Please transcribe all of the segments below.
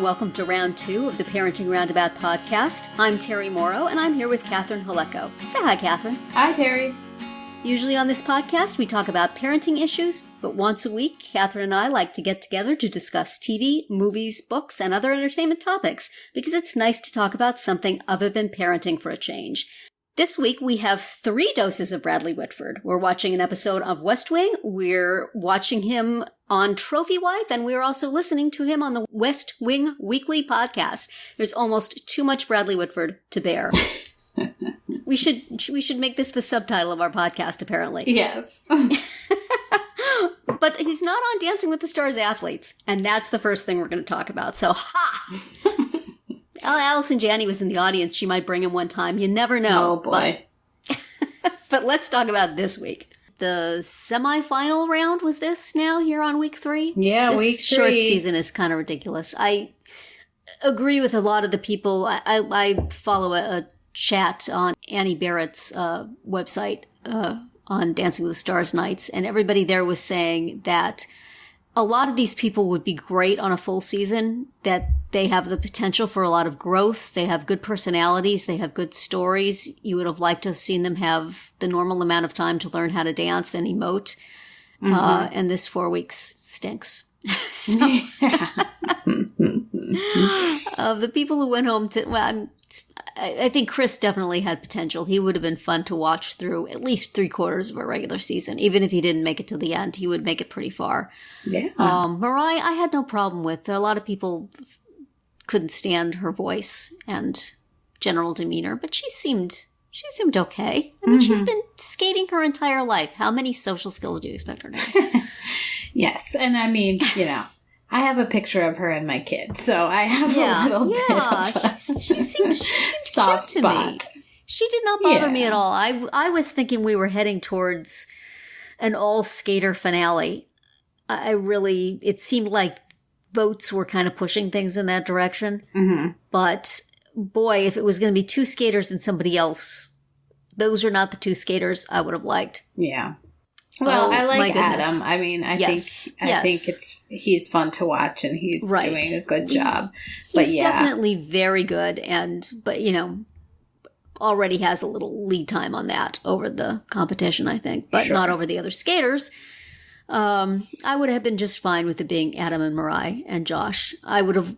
welcome to round 2 of the Parenting Roundabout podcast. I'm Terry Morrow, and I'm here with Catherine Haleko. Say hi, Catherine. Hi, Terry. Usually on this podcast, we talk about parenting issues, but once a week, Catherine and I like to get together to discuss TV, movies, books, and other entertainment topics, because it's nice to talk about something other than parenting for a change. This week, we have 3 doses of Bradley Whitford. We're watching an episode of West Wing, we're watching him on Trophy Wife, and we're also listening to him on the West Wing Weekly podcast. There's almost too much Bradley Whitford to bear. We should make this the subtitle of our podcast, apparently. Yes. But he's not on Dancing with the Stars Athletes, and that's the first thing we're going to talk about. So, ha! Allison Janney was in the audience. She might bring him one time. You never know. Oh, boy. But let's talk about this week. The semifinal round was this now here on week 3? Yeah, this week 3. Short season is kind of ridiculous. I agree with a lot of the people. I follow a chat on Annie Barrett's website on Dancing with the Stars nights, and everybody there was saying that a lot of these people would be great on a full season, that they have the potential for a lot of growth. They have good personalities. They have good stories. You would have liked to have seen them have the normal amount of time to learn how to dance and emote. Mm-hmm. And this 4 weeks stinks. So, of the people who went home I think Chris definitely had potential. He would have been fun to watch through at least 3/4 of a regular season. Even if he didn't make it to the end, he would make it pretty far. Yeah. Mariah, I had no problem with. A lot of people couldn't stand her voice and general demeanor, but she seemed okay. I mean, she's been skating her entire life. How many social skills do you expect her to have? Yes, and I mean, I have a picture of her and my kid, so I have a little bit of a she seems soft cute spot. To me. She did not bother me at all. I was thinking we were heading towards an all-skater finale. It seemed like votes were kind of pushing things in that direction. Mm-hmm. But boy, if it was going to be 2 skaters and somebody else, those are not the 2 skaters I would have liked. Yeah. Well, I like Adam. I mean, I think he's fun to watch, and he's doing a good job. He's definitely very good, but already has a little lead time on that over the competition, I think, but not over the other skaters. I would have been just fine with it being Adam and Mariah and Josh. I would have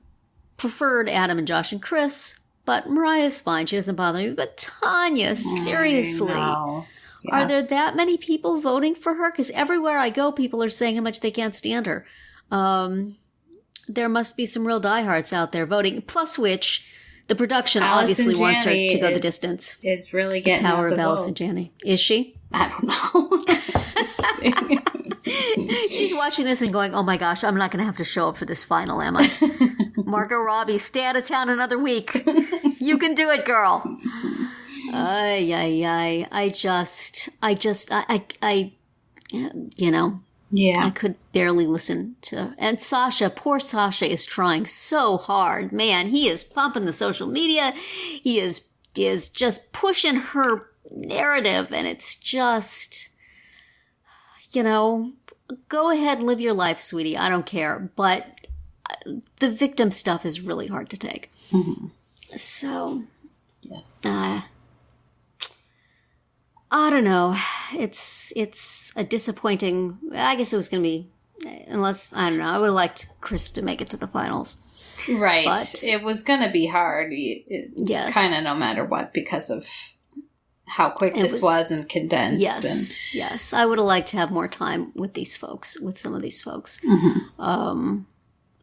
preferred Adam and Josh and Chris, but Mariah's fine. She doesn't bother me. But Tanya, seriously. Yeah. Are there that many people voting for her? Because everywhere I go, people are saying how much they can't stand her. There must be some real diehards out there voting. Plus which, the production obviously wants her to go the distance. Is really getting the power of Allison Janney. Is she? I don't know. Just kidding. She's watching this and going, oh my gosh, I'm not going to have to show up for this final, am I? Margot Robbie, stay out of town another week. You can do it, girl. I could barely listen to, and Sasha, poor Sasha is trying so hard. Man, he is pumping the social media. He is just pushing her narrative, and it's just, go ahead and live your life, sweetie. I don't care. But the victim stuff is really hard to take. Mm-hmm. So, yes. I don't know. It's a disappointing. I guess it was going to be, unless, I don't know. I would have liked Chris to make it to the finals. Right. But it was going to be hard. Yes. Kind of no matter what, because of how quick this was and condensed. Yes. Yes. I would have liked to have more time with these folks, with some of these folks. Mm-hmm.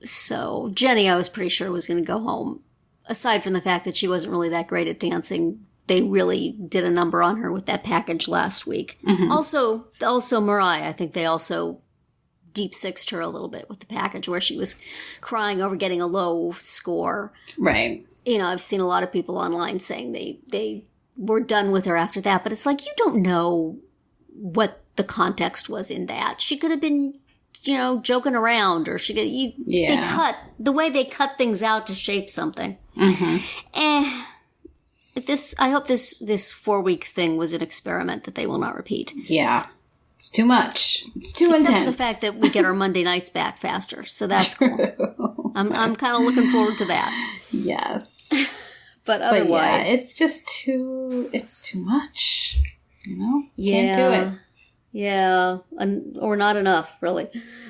So Jenny, I was pretty sure was going to go home. Aside from the fact that she wasn't really that great at dancing, they really did a number on her with that package last week. Mm-hmm. Also Mariah, I think they also deep sixed her a little bit with the package where she was crying over getting a low score. Right. I've seen a lot of people online saying they were done with her after that, but it's like, you don't know what the context was in that. She could have been, joking around, or the way they cut things out to shape something. Mm-hmm. I hope this 4-week thing was an experiment that they will not repeat. Yeah. It's too much. It's too intense. Except for the fact that we get our Monday nights back faster, so that's cool. I'm kind of looking forward to that. Yes. But otherwise... yeah, it's just too much, Yeah. Can't do it. Yeah, or not enough, really.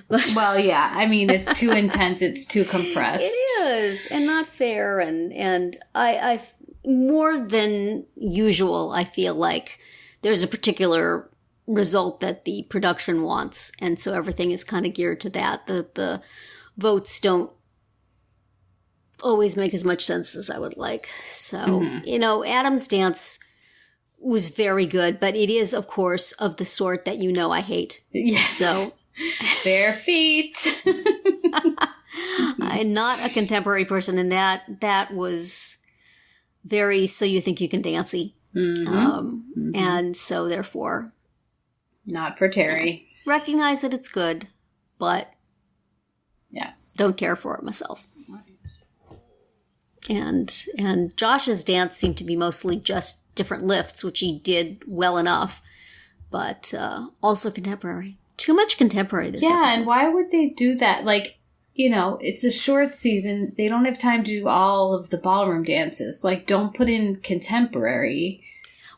But well, yeah, I mean, it's too intense, it's too compressed. It is, and not fair, and I more than usual, I feel like there's a particular result that the production wants, and so everything is kind of geared to that. The votes don't always make as much sense as I would like. So, Adam's dance was very good, but it is, of course, of the sort that I hate. Yes. So, bare feet. I'm not a contemporary person, and that was very so you think you can dancey. And so, therefore... Not for Terry. Recognize that it's good, but... Yes. Don't care for it myself. And Josh's dance seemed to be mostly just different lifts, which he did well enough, but also contemporary. Too much contemporary this episode. Yeah, and why would they do that? Like, it's a short season. They don't have time to do all of the ballroom dances. Like, don't put in contemporary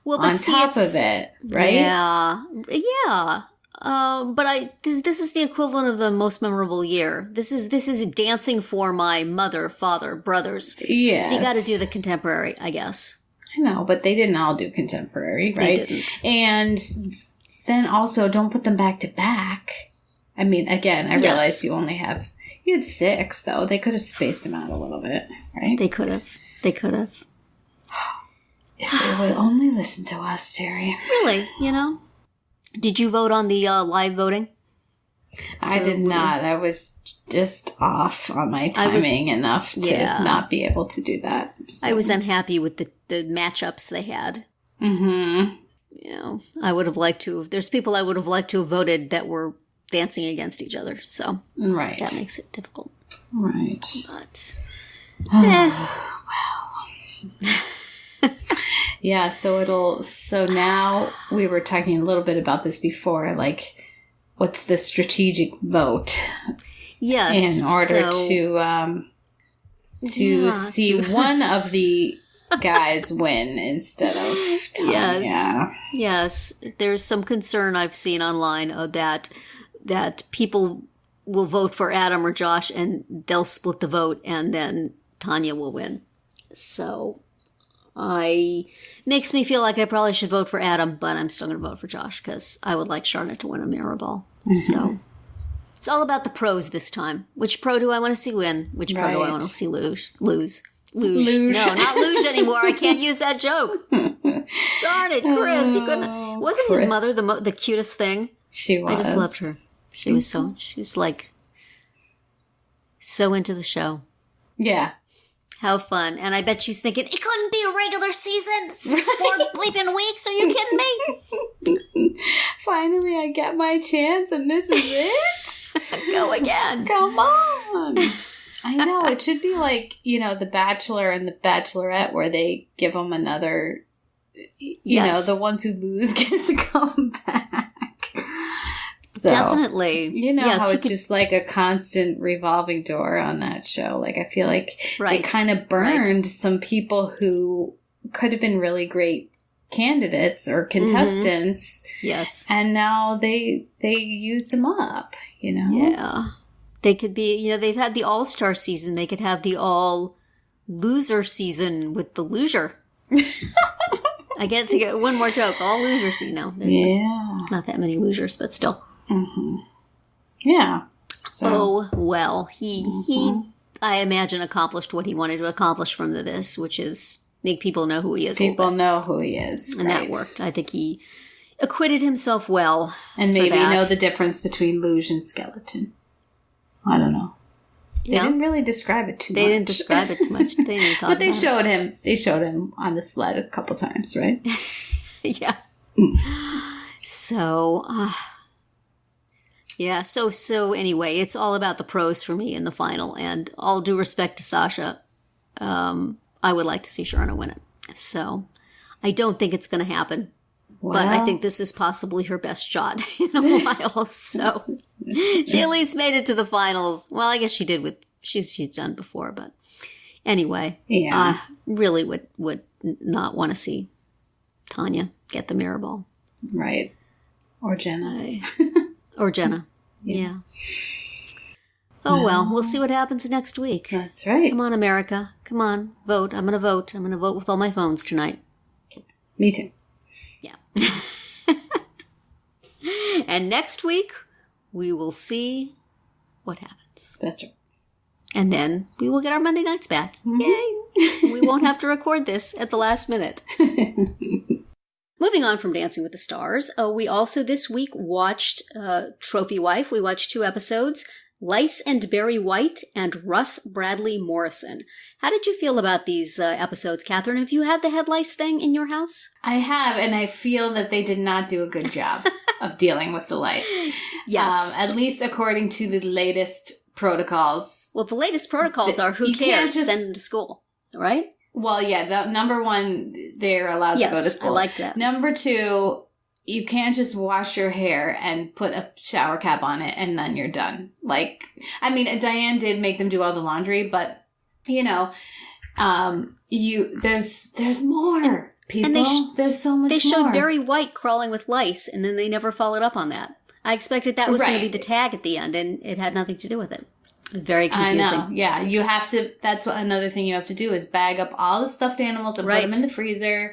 on top of it, right? Yeah. But this is the equivalent of the most memorable year. This is dancing for my mother, father, brothers. Yes. So you got to do the contemporary, I guess. I know, but they didn't all do contemporary, right? They didn't. And then also don't put them back to back. I mean, again, I realize you had 6 though. They could have spaced them out a little bit, right? They could have. If they would only listen to us, Terry. Really, Did you vote on the live voting? I did not. I was just off on my timing enough to not be able to do that. So. I was unhappy with the matchups they had. Mm-hmm. I would have liked to have... There's people I would have liked to have voted that were dancing against each other. So right. That makes it difficult. Right. But... well... Yeah, so now we were talking a little bit about this before, like, what's the strategic vote? Yes. In order to see one of the guys win instead of Tanya. Yes. Yes. There's some concern I've seen online that people will vote for Adam or Josh and they'll split the vote and then Tanya will win. So... makes me feel like I probably should vote for Adam, but I'm still going to vote for Josh because I would like Charlotte to win a mirror ball. Mm-hmm. So it's all about the pros this time. Which pro do I want to see win? Which pro do I want to see lose? Luge. No, not luge anymore. I can't use that joke. Darn it, Chris! You couldn't. Wasn't his mother the cutest thing? She was. I just loved her. She's like so into the show. Yeah. How fun. And I bet she's thinking, it couldn't be a regular season. It's 4 bleeping weeks. Are you kidding me? Finally, I get my chance and this is it? Go again. Come on. I know. It should be like, The Bachelor and The Bachelorette where they give them another, the ones who lose get to come back. So, definitely. How it's just like a constant revolving door on that show. Like, I feel like it kind of burned some people who could have been really great candidates or contestants. Mm-hmm. Yes. And now they used them up, Yeah. They could be, they've had the all-star season. They could have the all-loser season with the loser. I get to get one more joke. All loser season. No. Not that many losers, but still. Mm-hmm. Yeah. So. Oh, well, he, I imagine, accomplished what he wanted to accomplish from this, which is make people know who he is. People know who he is. And that worked. I think he acquitted himself well. And maybe know the difference between luge and skeleton. I don't know. They didn't really describe it too much. They didn't describe it too much. They didn't talk but they showed him. They showed him on the sled a couple times, right? Yeah. So... Yeah, so anyway, it's all about the pros for me in the final, and all due respect to Sasha, I would like to see Sharna win it. So, I don't think it's going to happen, but I think this is possibly her best shot in a while, so she at least made it to the finals. Well, I guess she did with she's done before, but anyway, really would not want to see Tanya get the mirror ball. Right. Or Jenna. Or Jenna. Yeah. Oh, well, we'll see what happens next week. That's right. Come on, America. Come on, vote. I'm going to vote. I'm going to vote with all my phones tonight. Me too. Yeah. And next week, we will see what happens. That's right. And then we will get our Monday nights back. Mm-hmm. Yay! We won't have to record this at the last minute. Moving on from Dancing with the Stars, we also this week watched Trophy Wife. We watched 2 episodes, Lice and Barry White and Russ Bradley Morrison. How did you feel about these episodes, Catherine? Have you had the head lice thing in your house? I have, and I feel that they did not do a good job of dealing with the lice. Yes. At least according to the latest protocols. Well, the latest protocols are who cares, send them to school, right? Well, yeah, number 1, they're allowed to go to school. I like that. Number 2, you can't just wash your hair and put a shower cap on it and then you're done. Like, I mean, Diane did make them do all the laundry, but, you know, there's more, people. And there's so much more. They showed Barry White crawling with lice, and then they never followed up on that. I expected that was going to be the tag at the end, and it had nothing to do with it. Very confusing. I know. Yeah, you have to. That's another thing you have to do is bag up all the stuffed animals and put them in the freezer.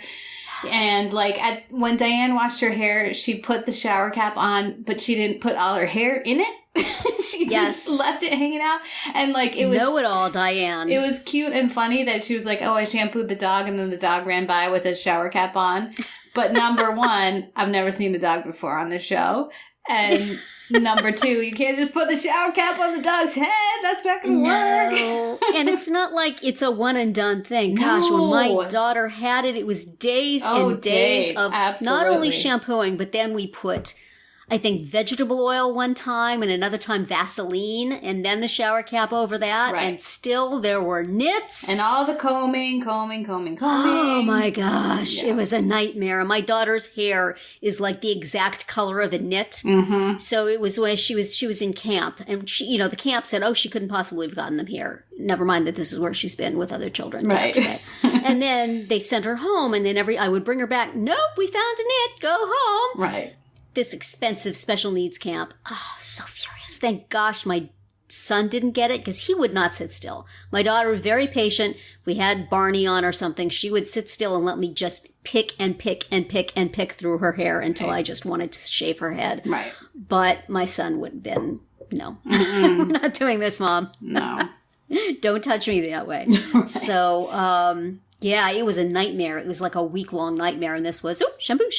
And like when Diane washed her hair, she put the shower cap on, but she didn't put all her hair in it. She just left it hanging out, and like it was know-it-all, Diane. It was cute and funny that she was like, "Oh, I shampooed the dog," and then the dog ran by with a shower cap on. But number 1, I've never seen the dog before on the show. And number 2, you can't just put the shower cap on the dog's head. That's not going to work. And it's not like it's a one and done thing. Gosh, when my daughter had it, it was days and days of not only shampooing, but then we put, I think, vegetable oil one time and another time Vaseline and then the shower cap over that. Right. And still there were nits. And all the combing. Oh my gosh. Yes. It was a nightmare. My daughter's hair is like the exact color of a nit. Mm-hmm. So it was when she was in camp. And she, the camp said, she couldn't possibly have gotten them here. Never mind that this is where she's been with other children. Right. And then they sent her home and then I would bring her back. Nope, we found a nit. Go home. Right. This expensive special needs camp. Oh, so furious. Thank gosh my son didn't get it because he would not sit still. My daughter was very patient. We had Barney on or something. She would sit still and let me just pick and pick and pick and pick through her hair until I just wanted to shave her head. Right. But my son would have been, no. We're not doing this, Mom. No. Don't touch me that way. Right. So, yeah, it was a nightmare. It was like a week-long nightmare, and this was, shampoo.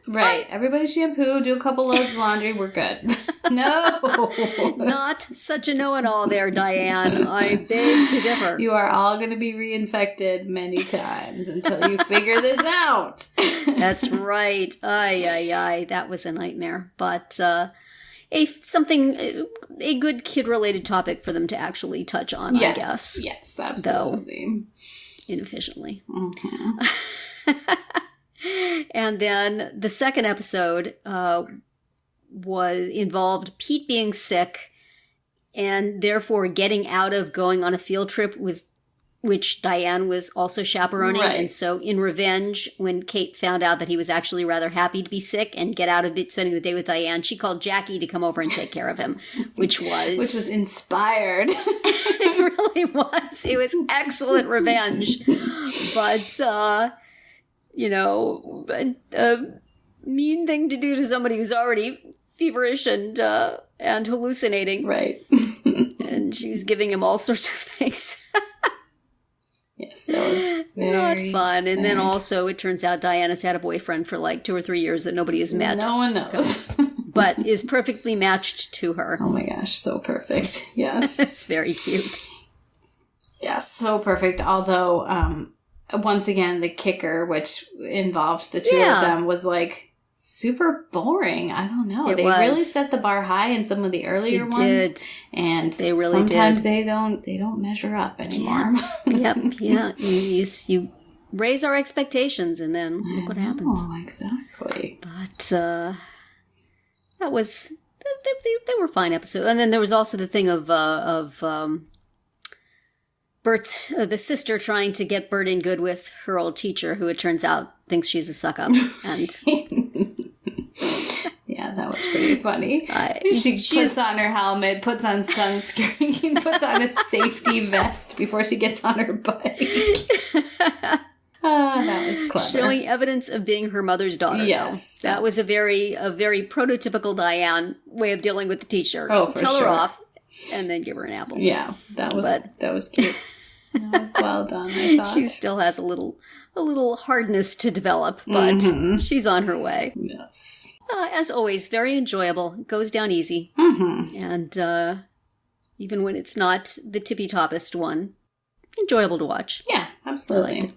Right. Everybody shampoo, do a couple loads of laundry, we're good. No! Not such a know-it-all there, Diane. I beg to differ. You are all going to be reinfected many times until you figure this out. That's right. Ay. That was a nightmare. But a good kid-related topic for them to actually touch on, I guess. Yes, absolutely. Though, inefficiently. Mm-hmm. And then the second episode involved Pete being sick and therefore getting out of going on a field trip with which Diane was also chaperoning. Right. And so in revenge, when Kate found out that he was actually rather happy to be sick and get out of spending the day with Diane, she called Jackie to come over and take care of him, which was inspired. It really was. It was excellent revenge. But, a mean thing to do to somebody who's already feverish and hallucinating. Right. And she's giving him all sorts of things. Yes, that was not fun. And then also, it turns out Diana's had a boyfriend for like 2 or 3 years that nobody has met. No one knows. But is perfectly matched to her. Oh my gosh, so perfect. Yes. It's very cute. Yes, so perfect. Although, once again, the kicker, which involved the two of them, was like super boring. I don't know. They really set the bar high in some of the earlier ones. And they really sometimes they don't measure up anymore. Yep. Yeah. You raise our expectations and then look what happens. Oh, exactly. But that was they were fine episodes. And then there was also the thing of Bert's the sister trying to get Bert in good with her old teacher, who it turns out thinks she's a suck-up. And yeah, that was pretty funny. She puts on her helmet, puts on sunscreen, puts on a safety vest before she gets on her bike. Oh, that was clever. Showing evidence of being her mother's daughter. Yes. Though. That was a very prototypical Diane way of dealing with the teacher. Oh, for Tell sure. her off and then give her an apple. Yeah, that was cute. That was well done, I thought. She still has a little hardness to develop, but she's on her way. Yes. As always, very enjoyable. It goes down easy. Mm-hmm. And even when it's not the tippy-toppest one, enjoyable to watch. Yeah, absolutely.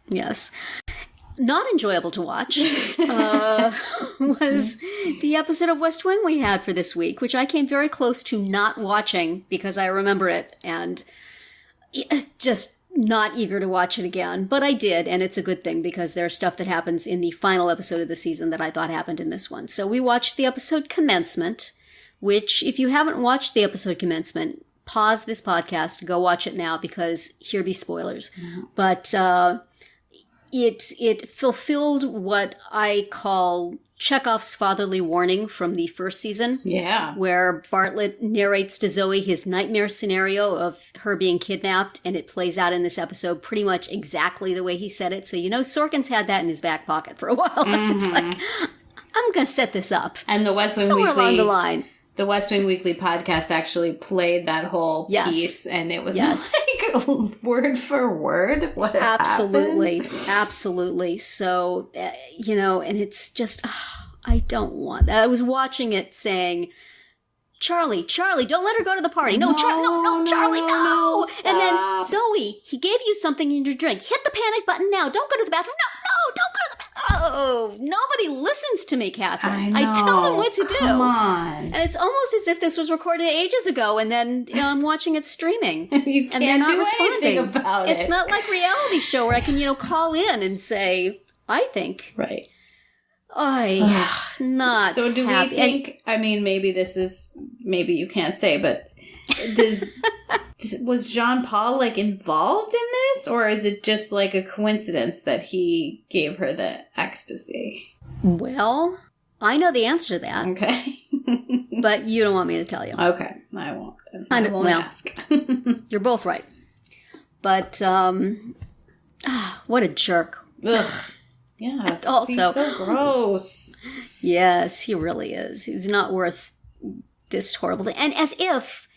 Yes. Not enjoyable to watch was the episode of West Wing we had for this week, which I came very close to not watching because I remember it and just not eager to watch it again. But I did, and it's a good thing because there's stuff that happens in the final episode of the season that I thought happened in this one. So we watched the episode Commencement, which, if you haven't watched the episode Commencement, pause this podcast, go watch it now because here be spoilers. Mm-hmm. But it fulfilled what I call Chekhov's fatherly warning from the first season. Yeah. Where Bartlett narrates to Zoe his nightmare scenario of her being kidnapped, and it plays out in this episode pretty much exactly the way he said it. So, Sorkin's had that in his back pocket for a while. Mm-hmm. It's like, I'm going to set this up. And the West Wing somewhere Weekly... along the line. The West Wing Weekly podcast actually played that whole piece, and it was like word for word what Absolutely. happened. Absolutely. So, and it's just, I don't want that. I was watching it saying, Charlie, don't let her go to the party. No, Charlie, no. And then, Zoe, he gave you something in your drink. Hit the panic button now. Don't go to the bathroom. No, don't go to the bathroom. Oh, nobody listens to me, Catherine. I tell them what to do. Come on. And it's almost as if this was recorded ages ago, and then I'm watching it streaming. You can't and they're not do responding. anything about it. It's not like reality show where I can, call in and say, I think. Right. Not So do happy. we think, maybe you can't say, but was Jean Paul involved in this, or is it just like a coincidence that he gave her the ecstasy? Well, I know the answer to that. Okay. But you don't want me to tell you. Okay, I won't. I won't ask. You're both right. But, what a jerk. Ugh. Yeah, also, he's so gross. Yes, he really is. He was not worth this horrible thing. And as if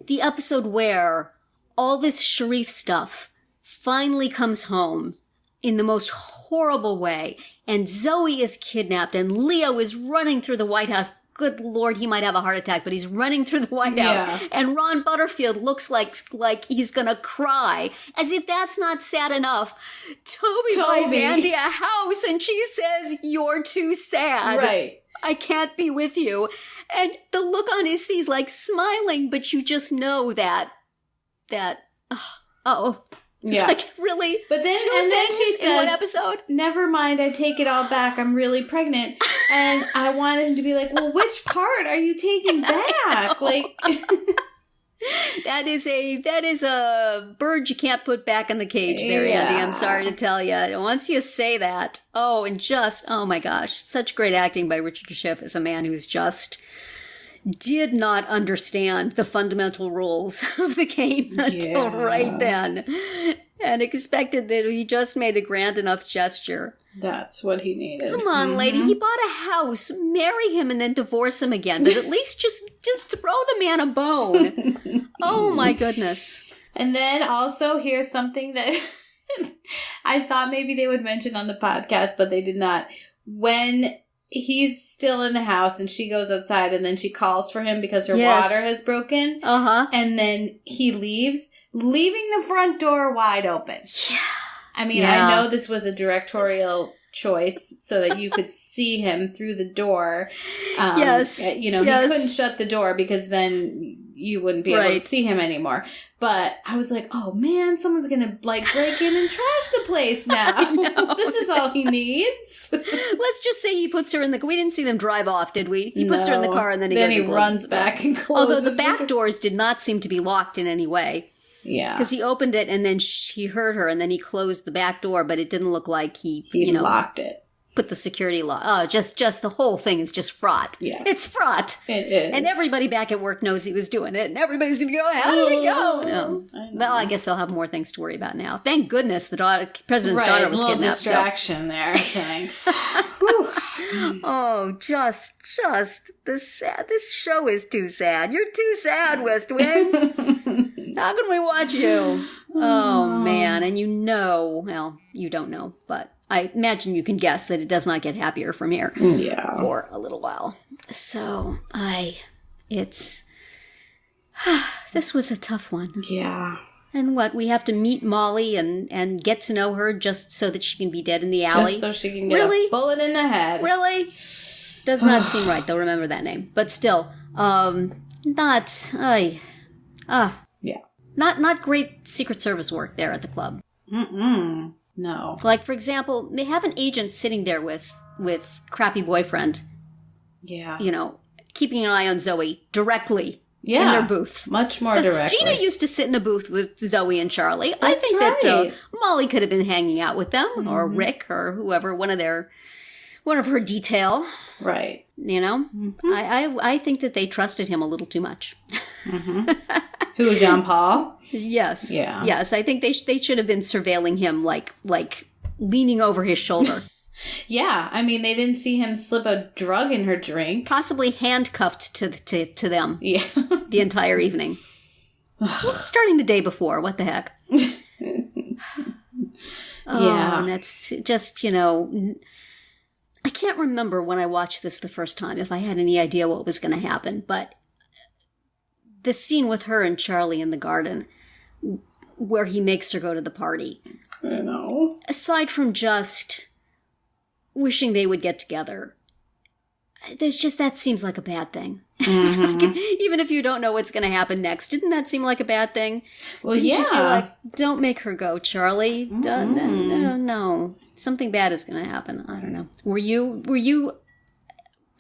the episode where all this Sharif stuff finally comes home in the most horrible way, and Zoe is kidnapped, and Leo is running through the White House. Good Lord, he might have a heart attack, but he's running through the White House. And Ron Butterfield looks like he's going to cry. As if that's not sad enough. Toby buys Andy a house, and she says, "You're too sad. Right. I can't be with you." And the look on his face, smiling, but you just know that, it's really? But then, she says, in one episode? "Never mind, I take it all back. I'm really pregnant." And I wanted him to be like, "Well, which part are you taking back?" That is a bird you can't put back in the cage there, Andy. I'm sorry to tell you. Once you say that, oh my gosh, such great acting by Richard Schiff as a man who's just did not understand the fundamental rules of the game until right then, and expected that he just made a grand enough gesture. That's what he needed. Come on, lady. He bought a house. Marry him and then divorce him again. But at least just throw the man a bone. Oh, my goodness. And then also, here's something that I thought maybe they would mention on the podcast, but they did not. When he's still in the house and she goes outside and then she calls for him because her water has broken. Uh-huh. And then he leaves, leaving the front door wide open. Yeah. I mean, I know this was a directorial choice so that you could see him through the door. He couldn't shut the door because then you wouldn't be able to see him anymore. But I was like, oh man, someone's going to break in and trash the place now. This is all he needs. Let's just say he puts her in the... We didn't see them drive off, did we? He puts her in the car and then he goes and runs back and closes. Although the back doors did not seem to be locked in any way. Yeah. Because he opened it and then he heard her and then he closed the back door, but it didn't look like he locked it. Put the security lock. Oh, just the whole thing is just fraught. Yes. It's fraught. It is. And everybody back at work knows he was doing it. And everybody's going to go, how did it go? No. Well, I guess they'll have more things to worry about now. Thank goodness the president's daughter was kidnapped. Distraction there. Thanks. Oh, just this show is too sad. You're too sad, West Wing. How can we watch you? Oh, man. And well, you don't know, but I imagine you can guess that it does not get happier from here for a little while. So, this was a tough one. Yeah. And we have to meet Molly and get to know her just so that she can be dead in the alley? Just so she can get a bullet in the head. Really? Does not seem right, though, remember that name. But still, not great Secret Service work there at the club. Mm-mm. No. Like, for example, they have an agent sitting there with crappy boyfriend. Yeah. Keeping an eye on Zoe directly in their booth. Much more directly. Gina used to sit in a booth with Zoe and Charlie. I think that Molly could have been hanging out with them, or Rick, or whoever, one of her detail. Right. Mm-hmm. I think that they trusted him a little too much. Mm-hmm. Who, Jean Paul? Yes. Yeah. Yes, I think they should have been surveilling him like leaning over his shoulder. Yeah, I mean, they didn't see him slip a drug in her drink. Possibly handcuffed to them. Yeah. The entire evening. Starting the day before. What the heck? And that's just, I can't remember when I watched this the first time, if I had any idea what was going to happen, but the scene with her and Charlie in the garden, where he makes her go to the party. I know. Aside from just wishing they would get together, that seems like a bad thing. Mm-hmm. Even if you don't know what's going to happen next, didn't that seem like a bad thing? Well, Didn't you feel like, don't make her go, Charlie. No. Something bad is going to happen. I don't know. Were you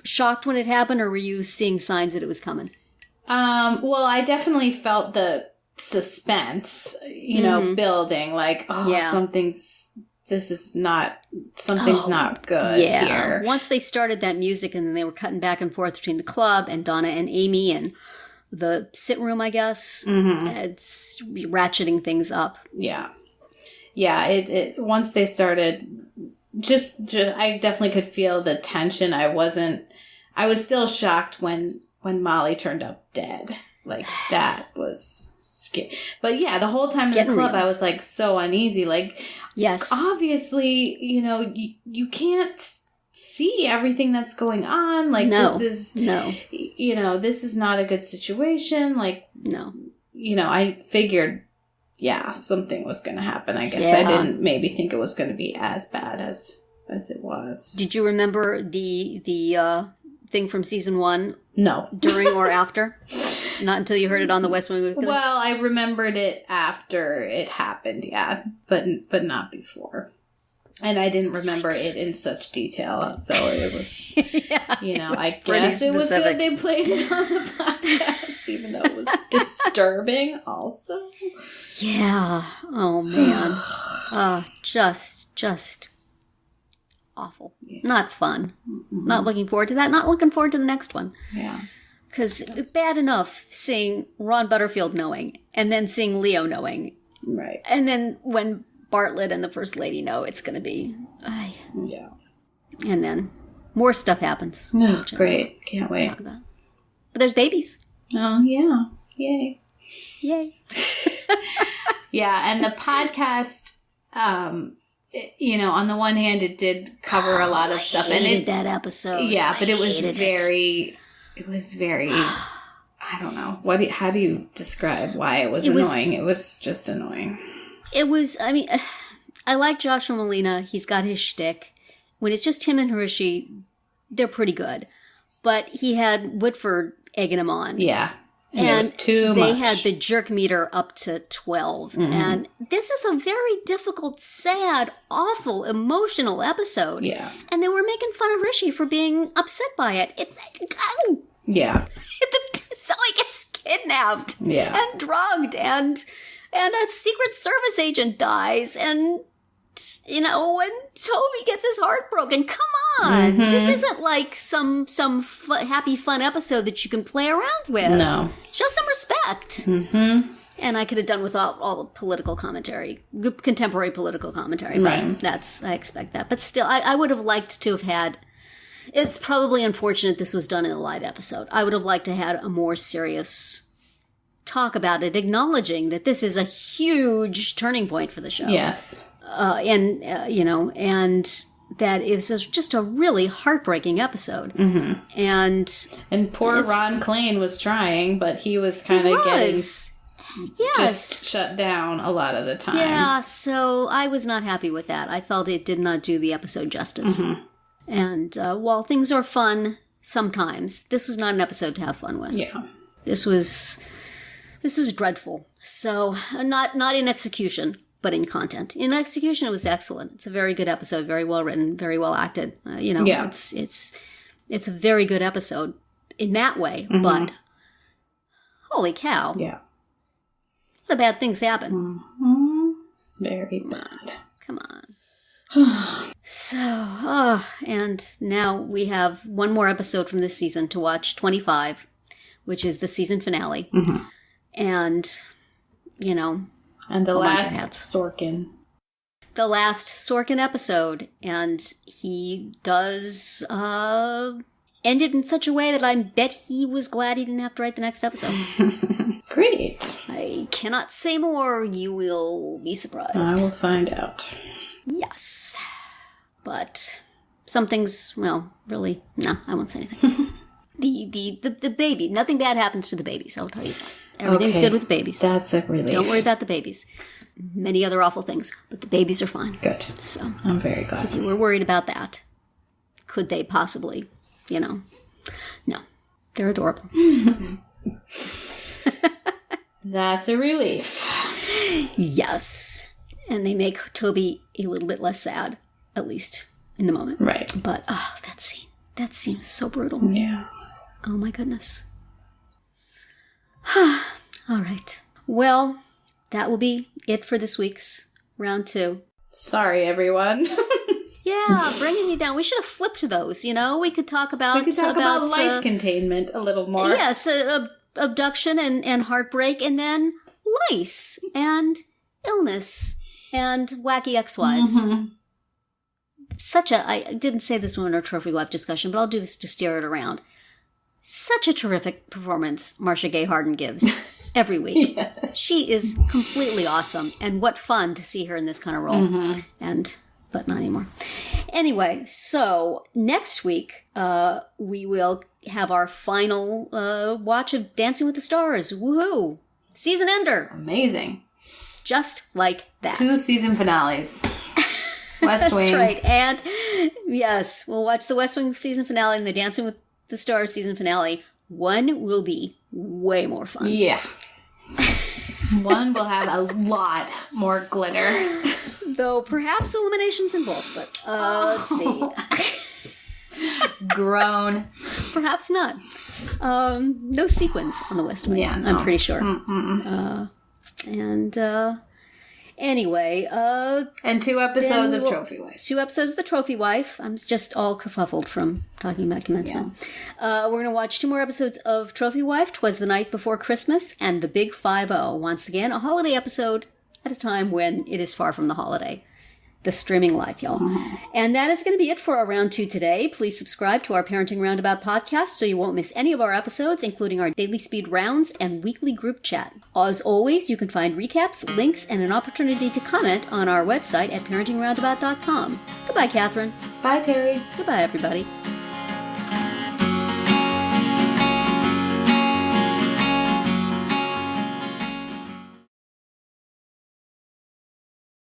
shocked when it happened, or were you seeing signs that it was coming? Well, I definitely felt the suspense, building. Like, something's not good here. Once they started that music, and then they were cutting back and forth between the club and Donna and Amy and the sit room, I guess. Mm-hmm. It's ratcheting things up. Yeah. Yeah, it once they started, just I definitely could feel the tension. I was still shocked when Molly turned up dead. Like, that was scary. But yeah, the whole time in the club, I was like so uneasy. Like, yes, obviously, you can't see everything that's going on. Like, this is not a good situation. Like, no, I figured, something was going to happen. I guess I didn't maybe think it was going to be as bad as it was. Did you remember the thing from season 1? No. During or after? Not until you heard it on the West Wing. Well, I remembered it after it happened, but not before. And I didn't remember it in such detail, so it was, I guess it was good they played it on the podcast, even though it was disturbing also. Yeah. Oh, man. Just awful. Yeah. Not fun. Mm-hmm. Not looking forward to that. Not looking forward to the next one. Yeah. Because bad enough seeing Ron Butterfield knowing, and then seeing Leo knowing. Right. And then when Bartlett and the First Lady know, it's going to be... Yeah. And then more stuff happens. Oh, great. Can't wait. Talk about. But there's babies. Oh, yeah. Yay. Yeah, and the podcast... on the one hand, it did cover a lot of stuff. I hated that episode. Yeah, but it was very, I don't know. How do you describe why it was annoying? It was just annoying. It was, I like Joshua Malina. He's got his shtick. When it's just him and Harishi, they're pretty good. But he had Whitford egging him on. Yeah. And it was too much. They had the jerk meter up to 12. Mm-hmm. And this is a very difficult, sad, awful, emotional episode. Yeah. And they were making fun of Rishi for being upset by it. It's like, yeah. So he gets kidnapped. Yeah. And drugged. And and a Secret Service agent dies, and, you know, when Toby gets his heart broken. Come on. This isn't like some happy, fun episode that you can play around with. No. Show some respect. And I could have done with all the political commentary, contemporary political commentary, but I expect that. But still, I would have liked to have had, it's probably unfortunate this was done in a live episode. I would have liked to have had a more serious talk about it, acknowledging that this is a huge turning point for the show. Yes. You know, and that is just a really heartbreaking episode. And poor Ron Klain was trying, but he was kind of getting... just shut down a lot of the time. Yeah, so I was not happy with that. I felt it did not do the episode justice. And while things are fun sometimes, this was not an episode to have fun with. Yeah. This was dreadful. So, not in execution, but in content. In execution, it was excellent. It's a very good episode, very well written, very well acted. You know, it's a very good episode in that way, but holy cow. Yeah. A lot of bad things happen. Very bad. Come on. So, and now we have one more episode from this season to watch, 25, which is the season finale. And, you know. And the last Sorkin. The last Sorkin episode. And he does end it in such a way that I bet he was glad he didn't have to write the next episode. Great. I cannot say more. You will be surprised. I will find out. Yes. But some things, well, really, no, I won't say anything. The baby, nothing bad happens to the babies, I'll tell you that. Everything's good with the babies. That's a relief. Don't worry about the babies. Many other awful things, but the babies are fine. Good. So I'm very glad. If you were worried about that, could they possibly, you know? No. They're adorable. That's a relief. Yes. And they make Toby a little bit less sad, at least in the moment. Right. But, that scene was so brutal. Yeah. Oh my goodness. All right. Well, that will be it for this week's round 2. Sorry, everyone. Yeah, bringing you down. We should have flipped those, you know? We could talk about lice containment a little more. Yes, abduction and heartbreak, and then lice and illness and wacky ex-wives. I didn't say this one in our trophy wife discussion, but I'll do this to steer it around. Such a terrific performance Marcia Gay Harden gives every week. Yes. She is completely awesome, and what fun to see her in this kind of role. But not anymore. Anyway, so next week we will have our final watch of Dancing with the Stars. Woohoo! Season ender. Amazing. Just like that. 2 season finales. West Wing. That's right. And yes, we'll watch the West Wing season finale and the Dancing with the Stars season finale. One will be way more fun. Yeah. One will have a lot more glitter. Though perhaps eliminations in both, but let's see. Grown. Perhaps not. No sequins on the West Wing. Yeah, no. I'm pretty sure. Anyway. And 2 episodes of Trophy Wife. 2 episodes of The Trophy Wife. I'm just all kerfuffled from talking about Commencement. Yeah. We're going to watch 2 more episodes of Trophy Wife, 'Twas the Night Before Christmas, and The Big 5-0. Once again, a holiday episode at a time when it is far from the holiday. The streaming life, y'all. And that is going to be it for our round 2 today. Please subscribe to our Parenting Roundabout podcast so you won't miss any of our episodes, including our daily speed rounds and weekly group chat. As always, you can find recaps, links, and an opportunity to comment on our website at parentingroundabout.com. Goodbye, Catherine. Bye, Terry. Goodbye, everybody.